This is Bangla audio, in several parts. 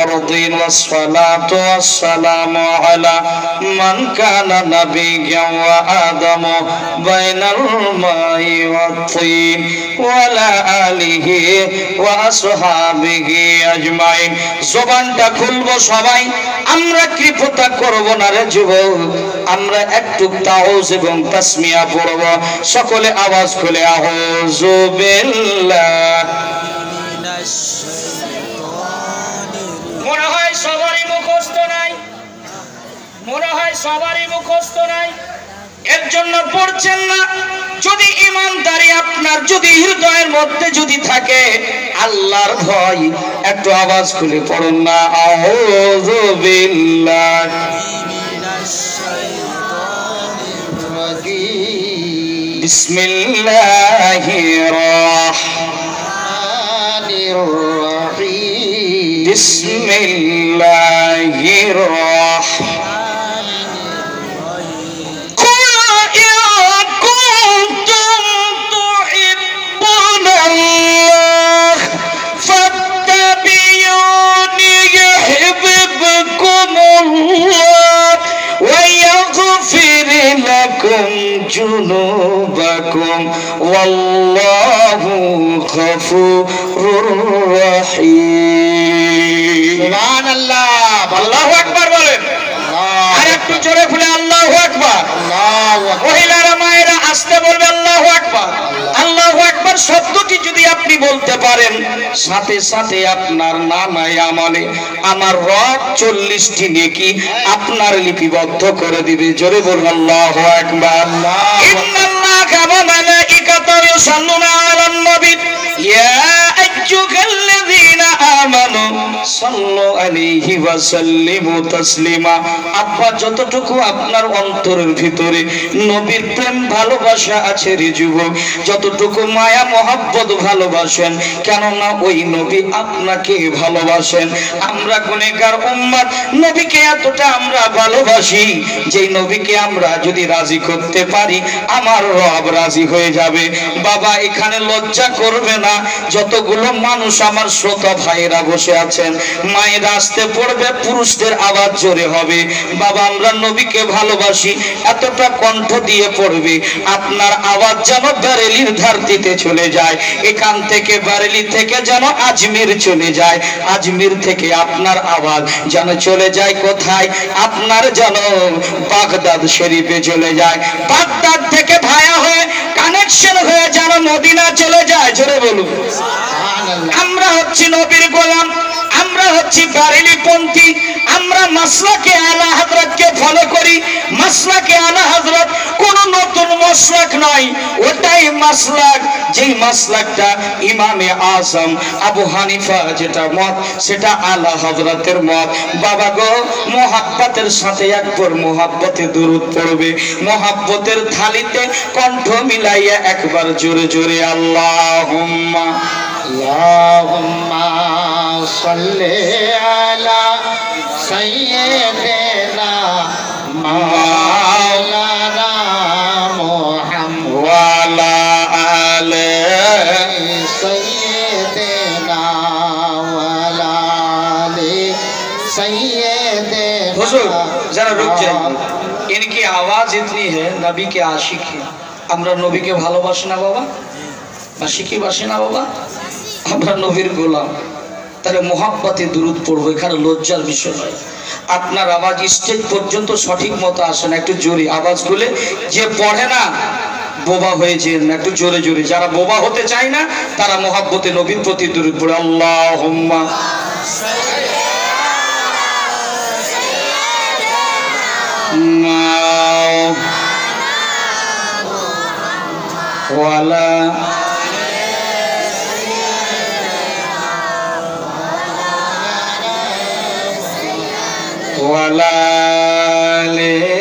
والصلاة والسلام على من كان نبيا وآدم بين الماء والطين وعلى آله وأصحابه أجمعين জবানটা খুলবো সবাই আমরা কৃপতা করব না রে যুবক আমরা একটু তাওজ এবং তাসমিয়া পড়ব সকলে আওয়াজ খুলে আউযু বিল্লাহ সবারই মুখস্থ নাই এর জন্য পড়ছেন না যদি ঈমানদারি আপনার যদি হৃদয়ের মধ্যে যদি থাকে আল্লাহর ভয় একটু আওয়াজ খুলে পড়ুন না আউযু বিল্লাহি মিনাশ শাইতানির রাজীম বিসমিল্লাহির রাহমানির রাহিম বিসমিল্লাহির রাহমানির جنوبكم والله غفور رحيم سبحان الله الله اكبر বলেন আর একটু জোরে বলে আল্লাহু আকবার আল্লাহু আকবার মহিলারা মায়েরা আস্তে বলবে আল্লাহু আকবার আল্লাহু আকবার শব্দটি যদি আপনি বলতে পারেন সাথে সাথে আপনার নামায়ে আমলে আমার রব 40টি নেকি আপনার লিপিবদ্ধ করে দিবে জোরে বলুন আল্লাহু আকবার ইন্নাল্লাহা ওয়া মালাইকাতাহু ইউসাল্লুনা আলান নবী ইয়া আইয়ুহাল্লাযীনা আমানু সাল্লু আলাইহি ওয়া সাল্লিমু তাসলিমা আব্বা যতটুকু আপনার অন্তরের ভিতরে নবীর প্রেম ভালোবাসা আছে রে যুবক যতটুকু মায়া মহব্বত ভালোবাসেন কেন না ওই নবী আপনাকে ভালোবাসেন আমরা গুনাহগার উম্মত নবীকে এতটা আমরা ভালোবাসি যেই নবীকে আমরা যদি রাজি করতে পারি আমার রব রাজি হয়ে যাবে বাবা এখানে লজ্জা করবে না যতগুলো মানুষ আমার শ্রোতা ভাইরা বসে আছেন মায়ের আসতে পড়বে পুরুষদের আওয়াজ জোরে হবে বাবা আমরা নবীকে ভালোবাসি এতটা কণ্ঠ দিয়ে পড়বে আপনার আওয়াজ যেন বারেলির ধারতিতে চলে যায় এখান থেকে বারেলি থেকে যেন আজমির চলে যায় আজমির থেকে আপনার আওয়াজ যেন চলে যায় কোথায় আপনার যেন বাগদাদ শরীফে চলে যায় বাগদাদ থেকে ভায়া হয়ে কানেকশন হয়ে যেন মদিনা চলে যায় জোরে বলুন আমরা হচ্ছি নবীর গোলাম আমরা হচ্ছি বারেলি পন্থী আমরা মাসলাকে আলা হযরতকে ফলো করি মাসলাকে আলা হযরত কোন নতুন মাসলাক নয় ওটাই মাসলাক যেই মাসলাকটা ইমামে আযম আবু হানিফা যেটা মত সেটা আলা হযরতের মত বাবা গো মোহাব্বতের সাথে একবার মোহাব্বতে দরুদ পড়বে মোহাব্বতের থালিতে কণ্ঠ মিলাইয়া একবার জোরে জোরে আল্লাহুম্মা সাল্লি আলা সাইয়্যিদিনা মাওলানা মুহাম্মদ ওয়া আলা আলি সাইয়্যিদিনা ওয়া আলা আলি সাইয়্যিদিনা হুজুর जरा रुक जाइए इनकी आवाज इतनी है नबी के आशिक है আমরা নবীকে ভালোবাসি না বাবা আশিকি বাসি না বাবা আমরা নবীর গোলাম তাহলে মোহাব্বতে দুরুদ পড়বো এখানে লজ্জার বিষয় নয় আপনার আওয়াজ স্টেজ পর্যন্ত সঠিক মতো আসে না একটু জোরে আওয়াজ খুলে যে পড়ে না বোবা হয়ে যেন না একটু জোরে জোরে যারা বোবা হতে চায় না তারা মোহাব্বতে নবীর প্রতি দুরুদ পড়ে আল্লাহুম্মা ওয়ালা ওয়ালা লে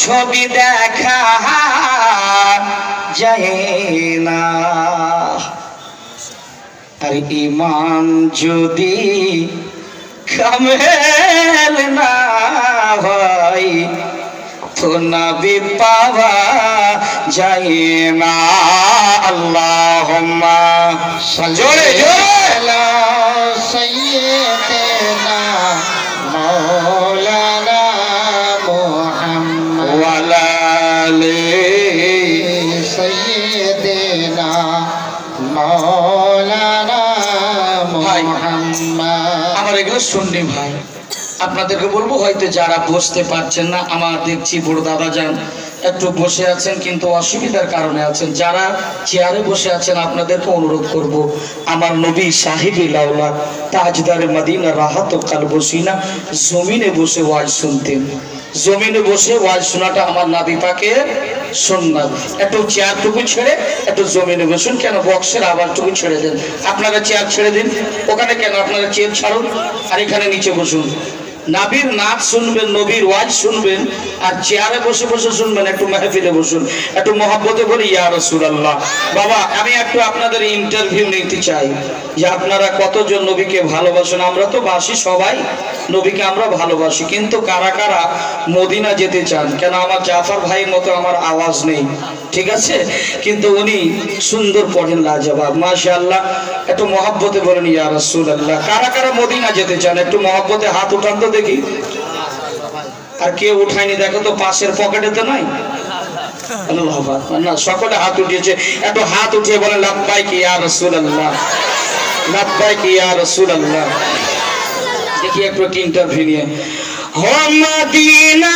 ছবি দেখা যায় না। আর ঈমান যদি কামেল না হয় তো নবী পাওয়া যায় না। আল্লাহুম্মা জোরে জোরে সাইয়্যিদিনা মাওলানা মুহাম্মদ ওয়া আলা আলিহি সাইয়্যিদিনা মাওলানা মুহাম্মদ। আমার এগুলো শুননি ভাই, আপনাদেরকে বলবো হয়তো যারা বসতে পারছেন না, আমার দেখছি বড় দাদা যান একটু বসে আছেন কিন্তু অসুবিধার কারণে আছেন, যারা চেয়ারে বসে আছেন আপনাদেরকে অনুরোধ করব, আমার নবী সাহিবুল আওলাদ তাজদারে মদিনা রাহাত কালবসিনা জমিনে বসে ওয়াজ শুনতেন। জমিনে বসে ওয়াজ শোনাটা আমার নাবি পাকের সুন্নাত। একটু চেয়ারটুকু ছেড়ে একটু জমিনে বসুন। কেন বক্সের আওয়াজটুকু ছেড়ে দেন, আপনারা চেয়ার ছেড়ে দিন ওখানে, কেন আপনারা চেয়ার ছাড়ুন আর এখানে নিচে বসুন। নাবির নাচ শুনবেন, নবীর ওয়াজ শুনবেন, আর চেয়ারে বসে বসে শুনবেন। একটু মাহফিলে বসুন, একটু মহব্বতে বলি ইয়া রাসূলুল্লাহ। বাবা আমি একটু আপনাদের ইন্টারভিউ নিতে চাই যে আপনারা কতজন নবীকে ভালোবাসেন। আমরা তো বাসি সবাই, নবীকে আমরা ভালোবাসি, কিন্তু কারা কারা মদিনা যেতে চান? কেন আমার জাফর ভাইয়ের মতো আমার আওয়াজ নেই, ঠিক আছে, কিন্তু উনি সুন্দর পড়েন, লাজবাব, মাশাআল্লাহ। একটু মহব্বতে বলেন ইয়া রাসূলুল্লাহ। কারা কারা মদিনা যেতে চান একটু মহব্বতে হাত উঠান তো দেখি। আর কেউ উঠায়নি দেখো তো, পাশের পকেটে তো নাই। আল্লাহু আকবার, না সকলে হাত উঠিয়েছে, একটু হাত উঠিয়ে বলেন লাব্বাইক ইয়া রাসূলুল্লাহ, লাব্বাইক ইয়া রাসূলুল্লাহ। দেখি একটু ইন্টারভিউ নিয়ে। ও মদিনা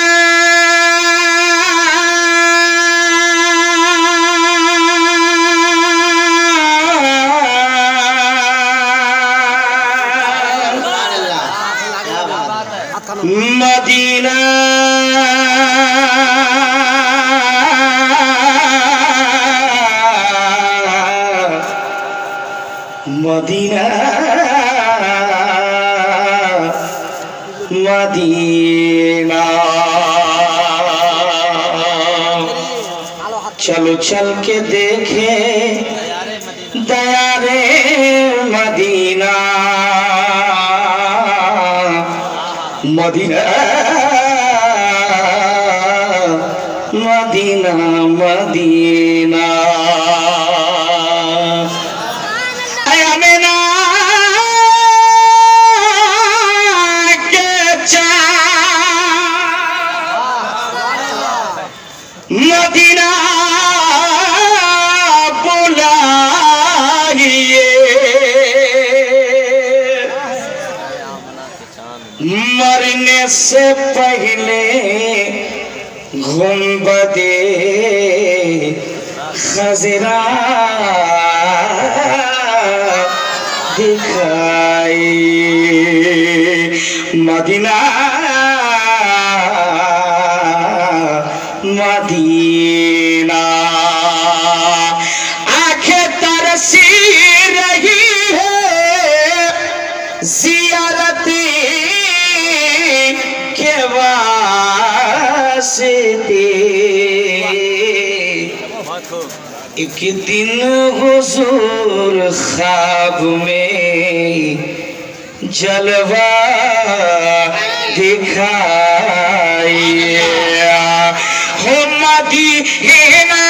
মদিনা মদিনা মদিনা চলো চল के देखे दया रे मदीना मदीना मदीना मदीना ऐ आमिना के मदीना बुलाइए मरने से पहले गुंबदे खजरा दिखाई मदीना मदीना आंखें तरसी रही है जियारती के वास्ते एक दिन हुजूर ख्वाब में जलवा दिखाइए हो मदीना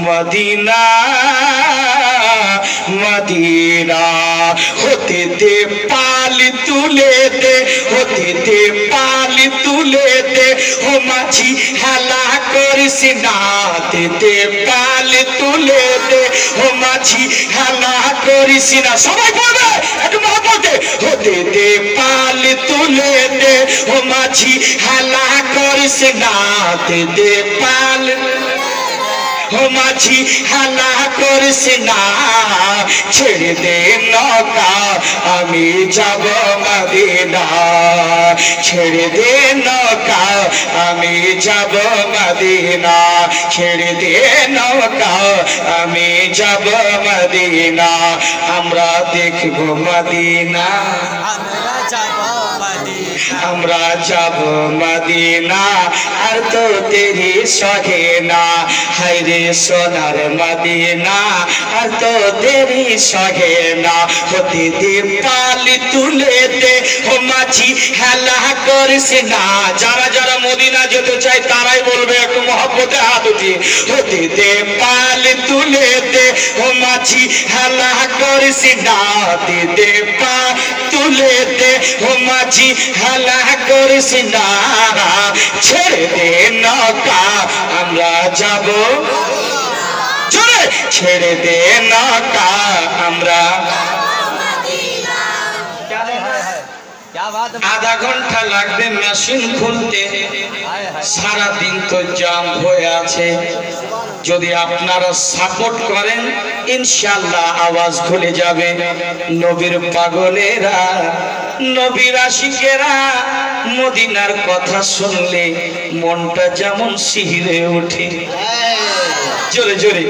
मदीना मदीना होते थे पाल तुले दे होते थे पाल तुले दे हो माछी हला कर सिनाते थे पाल तुले दे हो माछी हला कर सिना सबाई बोलबे একটু মহব্বতে होते थे पाल तुले दे हो माछी हला कर सिनाते थे पाल ও মাঝি হেলা করিস না, ছেড়ে দে নৌকা আমি যাব মদিনা, ছেড়ে দে নৌকা আমি যাব মদিনা, ছেড়ে দে নৌকা আমি যাব মদিনা, আমরা দেখব মদিনা, আমরা যাব মদিনা, আর তো তেরি সহে না, হায়রে সোনার মদিনা, আর তো তেরি সহে না, হতে দে পালি তুলে দে ও মাঝি হেলা করিস না। যারা যারা মদিনা যেতে চায় তারাই বলবে একটু মহব্বতে হাত উঠিয়ে, হতে দে পালি তুলে দে ও মাঝি হেলা করিস না, হতে দে পা তুলে দে ও মাঝি হেলা করিস না, ছেড়ে দে নৌকা আমরা যাব, জোরে ছেড়ে দে নৌকা আমরা। আধা ঘন্টা লাগবে মেশিন খুলতে, সারাদিন তো জাম হয়ে আছে, যদি আপনারা সাপোর্ট করেন ইনশাআল্লাহ আওয়াজ খুলে যাবে। নবীর পাগলেরা, নবীর আশিকেরা মদিনার কথা শুনলে মনটা যেমন শিহরে ওঠে। জোরে জোরে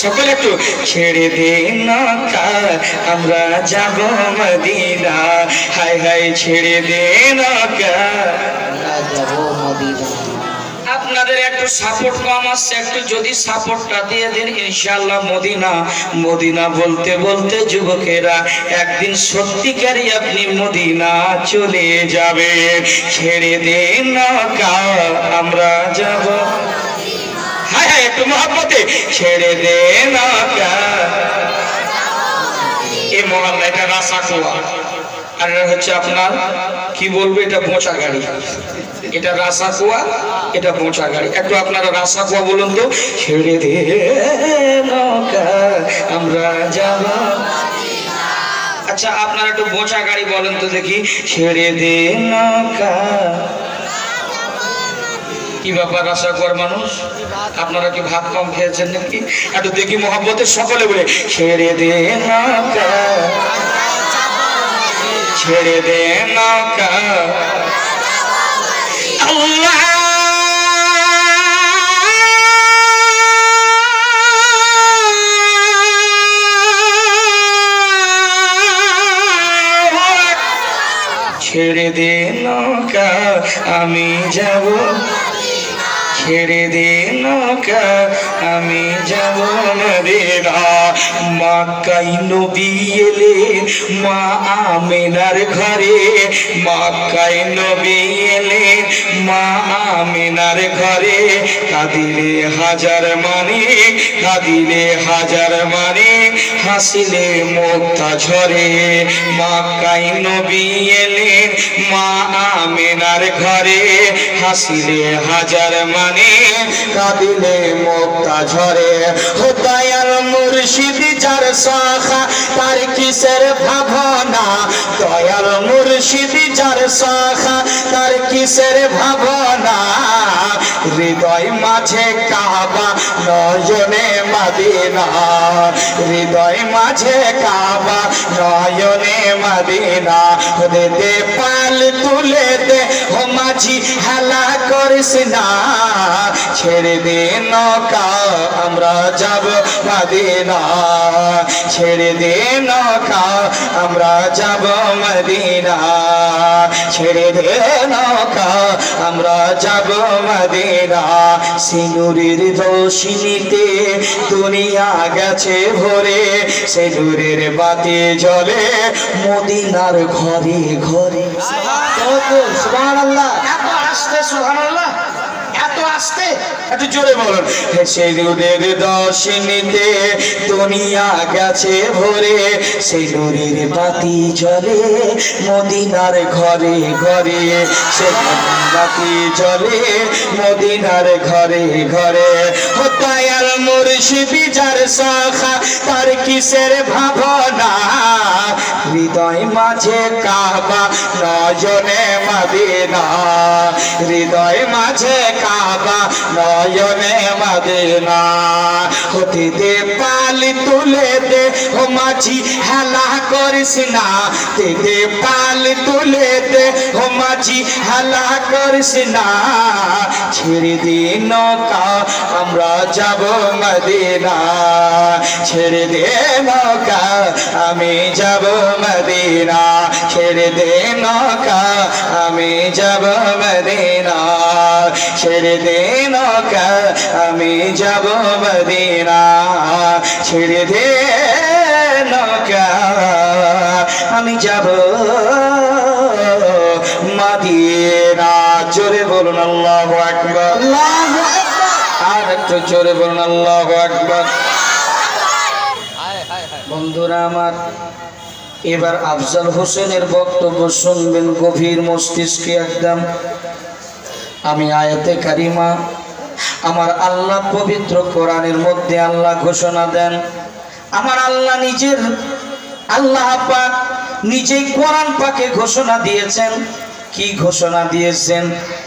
সকলে একটু, ছেড়ে দে নৌকা আমরা যাব মদিনা, হায় হায় ছেড়ে দে নৌকা আমরা যাব মদিনা। আপনাদের একটু সাপোর্ট কম আসছে, একটু যদি সাপোর্টটা দিয়ে দেন ইনশাআল্লাহ মদিনা। মদিনা বলতে বলতে যুবকেরা একদিন সত্যিকারই আপনি মদিনা চলে যাবে। ছেড়ে দে নৌকা আমরা যাব, হ্যাঁ হ্যাঁ একটু মহব্বতে, ছেড়ে দে নৌকা। এই মহল্লা এটা রাসাকুয়া, আর এটা হচ্ছে আপনার কি বলবো, এটা বোঁচা গাড়ি, এটা রাসাকুয়া, এটা বোঁচা গাড়ি। একটু আপনারা রাসাকুয়া বলুন তো, ছেড়ে দে নৌকা আমরা যাব। আচ্ছা আপনারা একটু বোঁচা গাড়ি বলেন তো দেখি, ছেড়ে দে নৌকা। কি ব্যাপার রাসাকুয়ার মানুষ, আপনারা কি ভাত কম খেয়েছেন নাকি? একটু দেখি মহব্বতে সকলে বলে, ছেড়ে দে নৌকা, ছেড়ে দে নৌকা। আল্লাহ ছেড়ে দে নৌকা আমি যাব, ছেড়ে দে নৌকা আমি যাব মদিনা। মক্কায় নবী এলেন মা আমিনার ঘরে, মক্কায় নবী এলেন মা আমিনার ঘরে, কাঁদিলে হাজার মানিক, কাঁদিলে হাজার মানিক, হাসিলে মুক্তা ঝরে। মক্কায় নবী এলেন মা আমিনার ঘরে, হাসিলে হাজার মানিক, কাঁদিলে মুক্তা ঝরে। ও দয়াল মুর্শিদ যার শাখা তার কিসের ভাবনা, দয়াল মুর্শিদ যার শাখা তার কিসের ভাবনা, হৃদয় মাঝে কাবা নয়নে মদিনা, হৃদয় মাঝে কাবা নয়নে মদিনা। দে দে পাল তুলে দে ও মাঝি হেলা করিস না, ছেড়ে দে নৌকা আমরা যাব মদিনা, ছেড়ে দে নৌকা আমরা যাব মদিনা, ছেড়ে দে নৌকা আমরা যাব মদিনা। সিঁদুরের রোশনীতে দুনিয়া গেছে ভরে, সিঁদুরের বাতি জ্বলে মদিনার ঘরে ঘরে। সুবহানাল্লাহ, এত আস্তে সুবহানাল্লাহ, এত আস্তে, একটু জোরে বলুন। সিঁদুরের রোশনীতে দুনিয়া গেছে ভরে, সিঁদুরের বাতি জ্বলে মদিনার ঘরে ঘরে, সিঁদুরের বাতি জ্বলে মদিনার ঘরে ঘরে। ও দয়াল মুর্শিদ যার শাখা তার কিসের ভাবনা, হৃদয় মাঝে কাবা নয়নে মদিনা, হৃদয় মাঝে কাবা কাবা নয়নে মদিনা হতে দে পালি তুলে দে ও মাঝি হেলা করিস না দে দে পালি তুলে দে ও মাঝি হেলা করিস না ছেড়ে দে নৌকা আমরা যাব মদিনা ছেড়ে দে নৌকা আমি যাব মদিনা ছেড়ে দে নৌকা আমি যাব মদিনা ছেড়ে দে নৌকা আমি যাব মদিনা ছেড়ে দে নৌকা আমি যাব মদিনা জোরে বলুন আল্লাহু আকবার আল্লাহু আকবার আর একটু জোরে বলুন আল্লাহু আকবার বন্ধুরা আমার এবার আফজাল হোসেনের বক্তব্য শুনবেন গভীর মস্তিষ্কে একদম আমি আয়াতে কারিমা আমার আল্লাহ পবিত্র কোরআনের মধ্যে আল্লাহ ঘোষণা দেন আমার আল্লাহ নিজের আল্লাহ পাক নিজেই কোরআন পাকে ঘোষণা দিয়েছেন কি ঘোষণা দিয়েছেন